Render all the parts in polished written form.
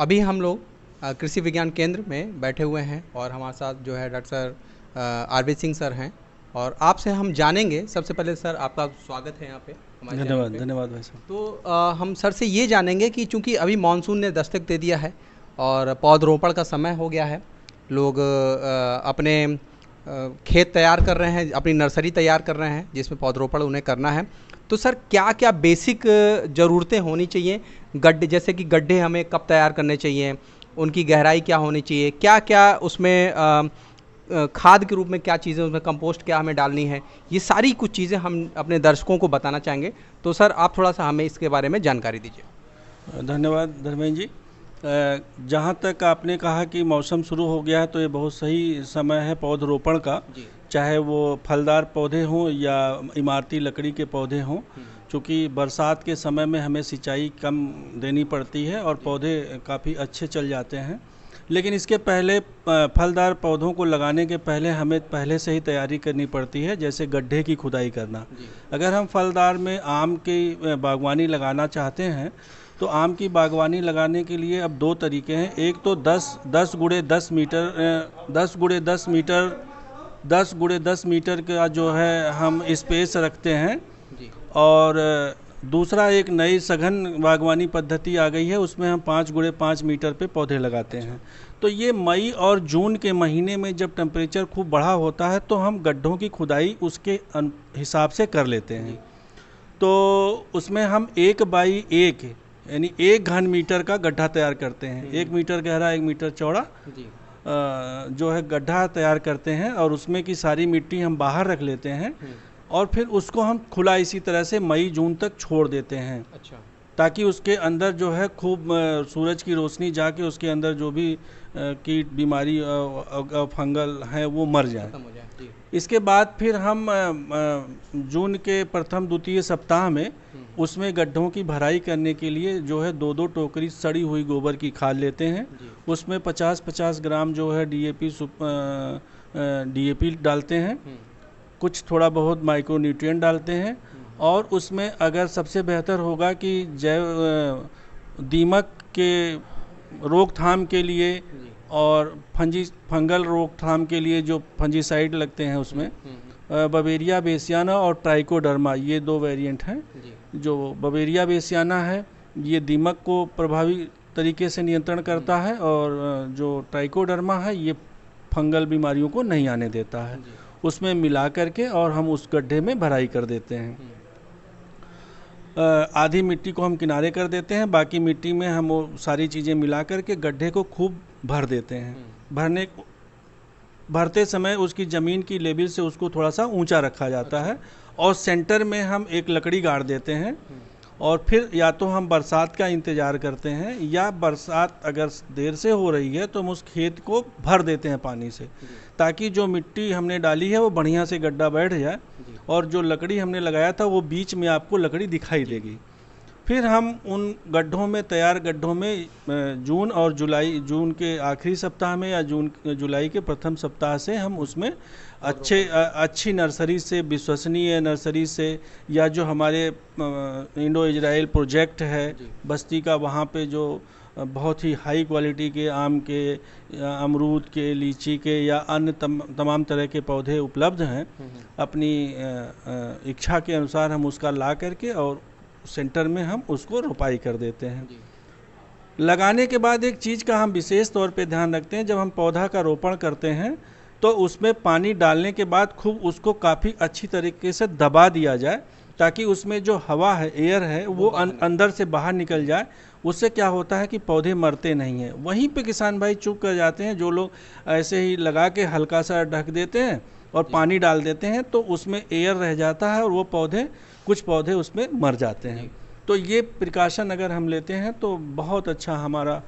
अभी हम लोग कृषि विज्ञान केंद्र में बैठे हुए हैं और हमारे साथ जो है डॉक्टर आरबी सिंह सर हैं और आपसे हम जानेंगे। सबसे पहले सर आपका स्वागत है यहाँ पे हमारे चैनल धन्यवाद पे। धन्यवाद भाई साहब। तो हम सर से ये जानेंगे कि चूंकि अभी मानसून ने दस्तक दे दिया है और पौधरोपण का समय हो गया है, लोग अपने खेत तैयार कर रहे हैं, अपनी नर्सरी तैयार कर रहे हैं जिसमें पौधरोपण उन्हें करना है। तो सर क्या क्या बेसिक ज़रूरतें होनी चाहिए? गड्ढे, जैसे कि गड्ढे हमें कब तैयार करने चाहिए, उनकी गहराई क्या होनी चाहिए, क्या क्या उसमें खाद के रूप में क्या चीज़ें, उसमें कंपोस्ट क्या हमें डालनी है, ये सारी कुछ चीज़ें हम अपने दर्शकों को बताना चाहेंगे। तो सर आप थोड़ा सा हमें इसके बारे में जानकारी दीजिए। धन्यवाद धर्मेंद्र जी। जहाँ तक आपने कहा कि मौसम शुरू हो गया है तो ये बहुत सही समय है पौधरोपण का। जी। चाहे वो फलदार पौधे हों या इमारती लकड़ी के पौधे हों, क्योंकि बरसात के समय में हमें सिंचाई कम देनी पड़ती है और पौधे काफ़ी अच्छे चल जाते हैं। लेकिन इसके पहले फलदार पौधों को लगाने के पहले हमें पहले से ही तैयारी करनी पड़ती है, जैसे गड्ढे की खुदाई करना। अगर हम फलदार में आम की बागवानी लगाना चाहते हैं तो आम की बागवानी लगाने के लिए अब दो तरीके हैं। एक तो 10 गुणे 10 मीटर 10 गुणे 10 मीटर का जो है हम स्पेस रखते हैं। जी। और दूसरा एक नई सघन बागवानी पद्धति आ गई है, उसमें हम 5 गुणे 5 मीटर पे पौधे लगाते हैं। तो ये मई और जून के महीने में जब टेम्परेचर खूब बढ़ा होता है तो हम गड्ढों की खुदाई उसके हिसाब से कर लेते हैं। तो उसमें हम 1 बाई 1 यानी 1 घन मीटर का गड्ढा तैयार करते हैं। 1 मीटर गहरा 1 मीटर चौड़ा जी। जो है गड्ढा तैयार करते हैं और उसमें की सारी मिट्टी हम बाहर रख लेते हैं और फिर उसको हम खुला इसी तरह से मई जून तक छोड़ देते हैं। अच्छा। ताकि उसके अंदर जो है खूब सूरज की रोशनी जाके उसके अंदर जो भी कीट बीमारी फंगल हैं वो मर जाए। खत्म हो जाए। जी। इसके बाद फिर हम जून के प्रथम द्वितीय सप्ताह में उसमें गड्ढों की भराई करने के लिए जो है 2-2 टोकरी सड़ी हुई गोबर की खाद लेते हैं। उसमें 50-50 ग्राम जो है डीएपी डालते हैं, कुछ थोड़ा बहुत माइक्रोन्यूट्रिएंट डालते हैं और उसमें अगर सबसे बेहतर होगा कि जैव दीमक के रोकथाम के लिए और फंगल रोकथाम के लिए जो फंजीसाइड लगते हैं उसमें बवेरिया बेसियाना और ट्राइकोडर्मा, ये 2 वेरिएंट हैं। जो बवेरिया बेसियाना है ये दीमक को प्रभावी तरीके से नियंत्रण करता है और जो ट्राइकोडर्मा है ये फंगल बीमारियों को नहीं आने देता है। उसमें मिला करके और हम उस गड्ढे में भराई कर देते हैं। आधी मिट्टी को हम किनारे कर देते हैं, बाकी मिट्टी में हम वो सारी चीज़ें मिला करके गड्ढे को खूब भर देते हैं। भरते समय उसकी ज़मीन की लेवल से उसको थोड़ा सा ऊंचा रखा जाता है और सेंटर में हम एक लकड़ी गाड़ देते हैं और फिर या तो हम बरसात का इंतज़ार करते हैं या बरसात अगर देर से हो रही है तो हम उस खेत को भर देते हैं पानी से, ताकि जो मिट्टी हमने डाली है वो बढ़िया से गड्ढा बैठ जाए और जो लकड़ी हमने लगाया था वो बीच में आपको लकड़ी दिखाई देगी। फिर हम उन गड्ढों में, तैयार गड्ढों में जून के आखिरी सप्ताह में या जुलाई के प्रथम सप्ताह से हम उसमें अच्छी नर्सरी से, विश्वसनीय नर्सरी से या जो हमारे इंडो इजराइल प्रोजेक्ट है बस्ती का, वहाँ पे जो बहुत ही हाई क्वालिटी के आम के, अमरूद के, लीची के या अन्य तमाम तरह के पौधे उपलब्ध हैं, अपनी इच्छा के अनुसार हम उसका ला करके और सेंटर में हम उसको रोपाई कर देते हैं। लगाने के बाद एक चीज़ का हम विशेष तौर पे ध्यान रखते हैं, जब हम पौधा का रोपण करते हैं तो उसमें पानी डालने के बाद खूब उसको काफ़ी अच्छी तरीके से दबा दिया जाए, ताकि उसमें जो हवा है, एयर है, वो अंदर से बाहर निकल जाए। उससे क्या होता है कि पौधे मरते नहीं हैं। वहीं पे किसान भाई चूक कर जाते हैं, जो लोग ऐसे ही लगा के हल्का सा ढक देते हैं और पानी डाल देते हैं तो उसमें एयर रह जाता है और वो कुछ पौधे उसमें मर जाते हैं। तो ये प्रिकॉशन अगर हम लेते हैं तो बहुत अच्छा हमारा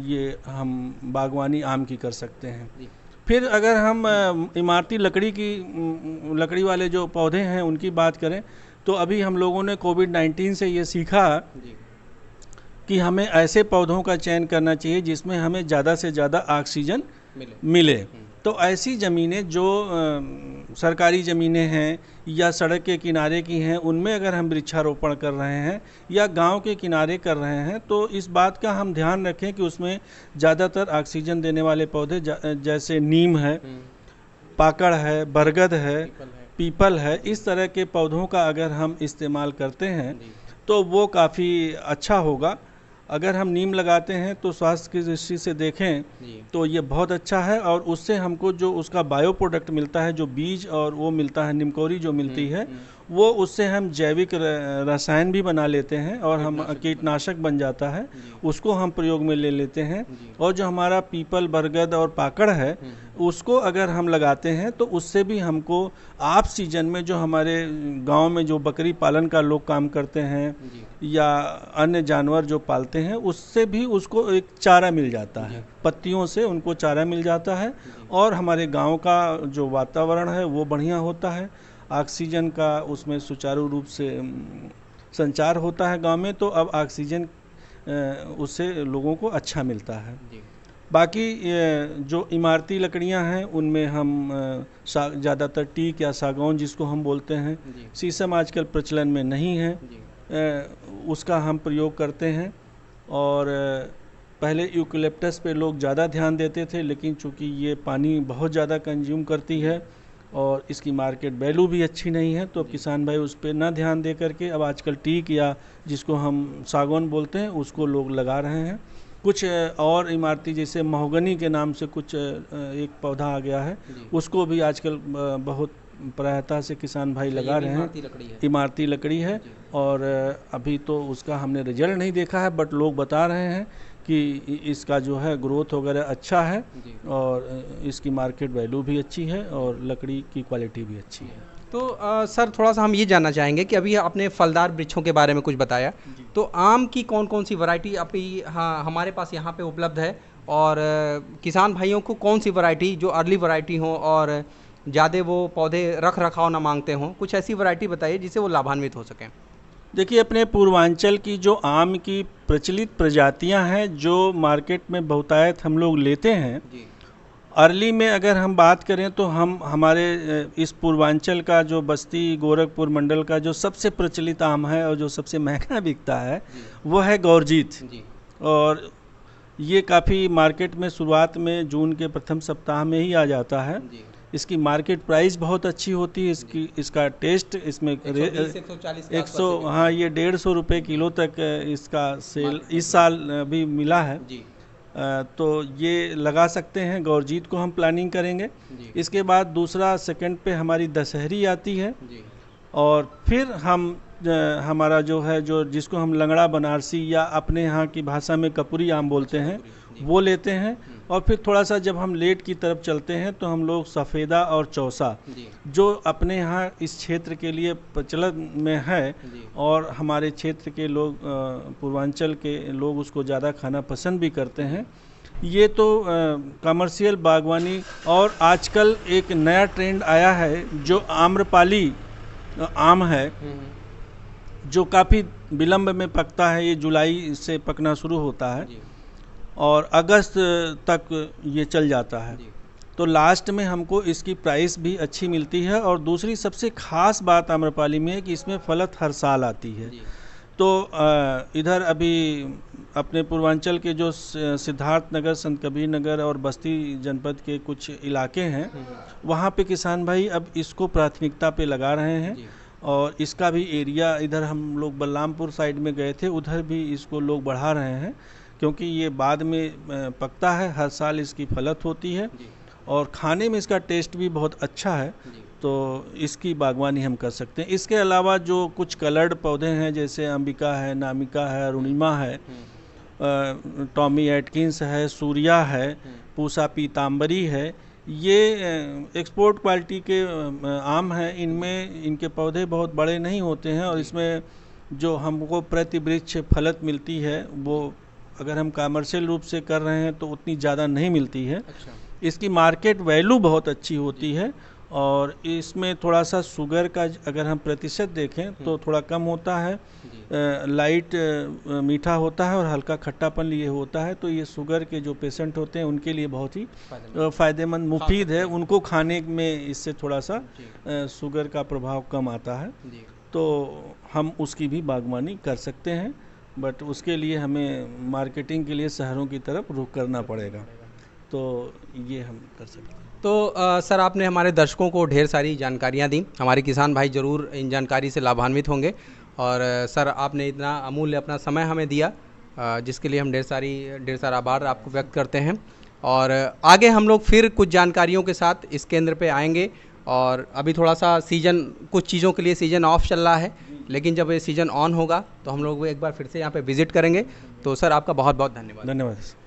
ये हम बागवानी आम की कर सकते हैं। फिर अगर हम इमारती लकड़ी वाले जो पौधे हैं उनकी बात करें तो अभी हम लोगों ने कोविड-19 से ये सीखा कि हमें ऐसे पौधों का चयन करना चाहिए जिसमें हमें ज़्यादा से ज़्यादा ऑक्सीजन मिले। तो ऐसी ज़मीनें जो सरकारी ज़मीनें हैं या सड़क के किनारे की हैं, उनमें अगर हम वृक्षारोपण कर रहे हैं या गांव के किनारे कर रहे हैं, तो इस बात का हम ध्यान रखें कि उसमें ज़्यादातर ऑक्सीजन देने वाले पौधे जैसे नीम है, पाकड़ है, बरगद है, पीपल है, इस तरह के पौधों का अगर हम इस्तेमाल करते हैं तो वो काफ़ी अच्छा होगा। अगर हम नीम लगाते हैं तो स्वास्थ्य की दृष्टि से देखें तो ये बहुत अच्छा है, और उससे हमको जो उसका बायो प्रोडक्ट मिलता है, जो बीज और वो मिलता है, निमकोरी जो मिलती है, वो उससे हम जैविक रसायन भी बना लेते हैं और हम कीटनाशक बन जाता है, उसको हम प्रयोग में ले लेते हैं। और जो हमारा पीपल, बरगद और पाकड़ है, उसको अगर हम लगाते हैं तो उससे भी हमको ऑफ सीजन में जो हमारे गांव में जो बकरी पालन का लोग काम करते हैं या अन्य जानवर जो पालते हैं, उससे भी उसको एक चारा मिल जाता है, पत्तियों से उनको चारा मिल जाता है, और हमारे गांव का जो वातावरण है वो बढ़िया होता है, ऑक्सीजन का उसमें सुचारू रूप से संचार होता है गांव में, तो अब ऑक्सीजन उससे लोगों को अच्छा मिलता है। बाकी जो इमारती लकड़ियां हैं उनमें हम ज़्यादातर टीक या सागौन जिसको हम बोलते हैं, शीशम आजकल प्रचलन में नहीं है, उसका हम प्रयोग करते हैं। और पहले यूकलिप्टस पे लोग ज़्यादा ध्यान देते थे, लेकिन चूंकि ये पानी बहुत ज़्यादा कंज्यूम करती है और इसकी मार्केट वैल्यू भी अच्छी नहीं है, तो किसान भाई उस पर ना ध्यान दे करके अब आजकल टीक या जिसको हम सागौन बोलते हैं उसको लोग लगा रहे हैं। कुछ और इमारती जैसे महोगनी के नाम से कुछ एक पौधा आ गया है, उसको भी आजकल बहुत प्रायता से किसान भाई लगा रहे हैं। इमारती लकड़ी है, और अभी तो उसका हमने रिजल्ट नहीं देखा है, बट लोग बता रहे हैं कि इसका जो है ग्रोथ वगैरह अच्छा है और इसकी मार्केट वैल्यू भी अच्छी है और लकड़ी की क्वालिटी भी अच्छी है। तो सर थोड़ा सा हम ये जानना चाहेंगे कि अभी आपने फलदार वृक्षों के बारे में कुछ बताया, तो आम की कौन कौन सी वैरायटी अभी हमारे पास यहाँ पे उपलब्ध है, और किसान भाइयों को कौन सी वैरायटी जो अर्ली वैरायटी हो और ज़्यादा वो पौधे रख रखाव ना मांगते हों, कुछ ऐसी वैरायटी बताइए जिससे वो लाभान्वित हो सकें। देखिए, अपने पूर्वांचल की जो आम की प्रचलित प्रजातियां हैं जो मार्केट में बहुतायत हम लोग लेते हैं, अर्ली में अगर हम बात करें तो हम हमारे इस पूर्वांचल का जो बस्ती गोरखपुर मंडल का जो सबसे प्रचलित आम है और जो सबसे महंगा बिकता है वो है गौरजीत। और ये काफ़ी मार्केट में शुरुआत में जून के प्रथम सप्ताह में ही आ जाता है। इसकी मार्केट प्राइस बहुत अच्छी होती है, इसका टेस्ट इसमें 100 हाँ ये 150 रुपये किलो तक इसका सेल इस साल भी मिला है। तो ये लगा सकते हैं, गौरजीत को हम प्लानिंग करेंगे। इसके बाद दूसरा सेकंड पे हमारी दशहरी आती है, और फिर हम हमारा जो है जो जिसको हम लंगड़ा बनारसी या अपने यहाँ की भाषा में कपूरी आम बोलते हैं वो लेते हैं। और फिर थोड़ा सा जब हम लेट की तरफ चलते हैं तो हम लोग सफ़ेदा और चौसा जो अपने यहाँ इस क्षेत्र के लिए प्रचलन में है और हमारे क्षेत्र के लोग पूर्वांचल के लोग उसको ज़्यादा खाना पसंद भी करते हैं। ये तो कमर्शियल बागवानी। और आजकल एक नया ट्रेंड आया है जो आम्रपाली आम है, जो काफ़ी विलंब में पकता है। ये जुलाई से पकना शुरू होता है और अगस्त तक ये चल जाता है। तो लास्ट में हमको इसकी प्राइस भी अच्छी मिलती है। और दूसरी सबसे ख़ास बात आम्रपाली में है कि इसमें फलत हर साल आती है। तो इधर अभी अपने पूर्वांचल के जो सिद्धार्थ नगर, संत कबीर नगर और बस्ती जनपद के कुछ इलाके हैं, वहाँ पे किसान भाई अब इसको प्राथमिकता पे लगा रहे हैं। और इसका भी एरिया, इधर हम लोग बलरामपुर साइड में गए थे, उधर भी इसको लोग बढ़ा रहे हैं, क्योंकि ये बाद में पकता है, हर साल इसकी फलत होती है और खाने में इसका टेस्ट भी बहुत अच्छा है। तो इसकी बागवानी हम कर सकते हैं। इसके अलावा जो कुछ कलर्ड पौधे हैं जैसे अंबिका है, नामिका है, अरुणिमा है, टॉमी एटकिंस है, सूर्या है, पूसा पीताम्बरी है, ये एक्सपोर्ट क्वालिटी के आम हैं। इनमें इनके पौधे बहुत बड़े नहीं होते हैं और इसमें जो हमको प्रति वृक्ष फलत मिलती है वो अगर हम कमर्शियल रूप से कर रहे हैं तो उतनी ज़्यादा नहीं मिलती है। अच्छा। इसकी मार्केट वैल्यू बहुत अच्छी होती है और इसमें थोड़ा सा शुगर का अगर हम प्रतिशत देखें तो थोड़ा कम होता है। लाइट मीठा होता है और हल्का खट्टापन लिए होता है, तो ये शुगर के जो पेशेंट होते हैं उनके लिए बहुत ही फ़ायदेमंद मुफीद है। उनको खाने में इससे थोड़ा सा शुगर का प्रभाव कम आता है, तो हम उसकी भी बागवानी कर सकते हैं, बट उसके लिए हमें मार्केटिंग के लिए शहरों की तरफ रुख करना पड़ेगा, तो ये हम कर सकते हैं। तो सर, आपने हमारे दर्शकों को ढेर सारी जानकारियाँ दी। हमारे किसान भाई ज़रूर इन जानकारी से लाभान्वित होंगे। और सर, आपने इतना अमूल्य अपना समय हमें दिया, जिसके लिए हम ढेर सारा आभार आपको व्यक्त करते हैं। और आगे हम लोग फिर कुछ जानकारियों के साथ इस केंद्र पे आएंगे। और अभी थोड़ा सा सीज़न, कुछ चीज़ों के लिए सीज़न ऑफ चल रहा है, लेकिन जब ये सीज़न ऑन होगा तो हम लोग एक बार फिर से यहाँ पे विज़िट करेंगे। तो सर, आपका बहुत बहुत धन्यवाद। धन्यवाद।